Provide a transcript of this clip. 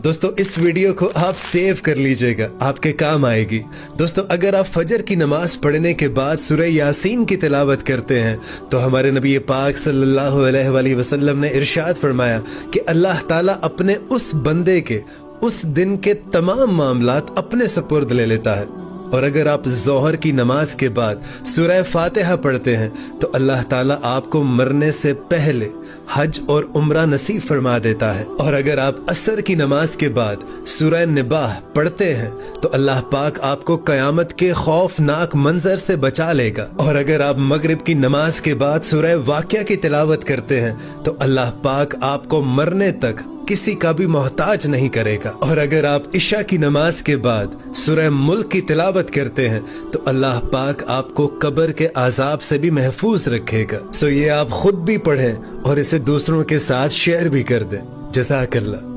दोस्तों इस वीडियो को आप सेव कर लीजिएगा, आपके काम आएगी। दोस्तों अगर आप फजर की नमाज पढ़ने के बाद सूरह यासीन की तिलावत करते हैं तो हमारे नबी पाक सल्लल्लाहु अलैहि वसल्लम ने इरशाद फरमाया कि अल्लाह ताला अपने उस बंदे के उस दिन के तमाम मामलात अपने सपुर्द ले लेता है। और अगर आप ज़ोहर की नमाज के बाद सूरह फातिहा पढ़ते हैं तो अल्लाह ताला आपको मरने से पहले हज और उम्रा नसीब फरमा देता है। और अगर आप असर की नमाज के बाद सूरह निबाह पढ़ते हैं तो अल्लाह पाक आपको कयामत के खौफनाक मंजर से बचा लेगा। और अगर आप मगरिब की नमाज के बाद सूरह वाक़िया की तिलावत करते हैं तो अल्लाह पाक आपको मरने तक किसी का भी मोहताज नहीं करेगा। और अगर आप इशा की नमाज के बाद सूरह मुल्क की तिलावत करते हैं तो अल्लाह पाक आपको कब्र के आजाब से भी महफूज रखेगा। सो ये आप खुद भी पढ़ें और इसे दूसरों के साथ शेयर भी कर दें। जज़ाकल्लाह।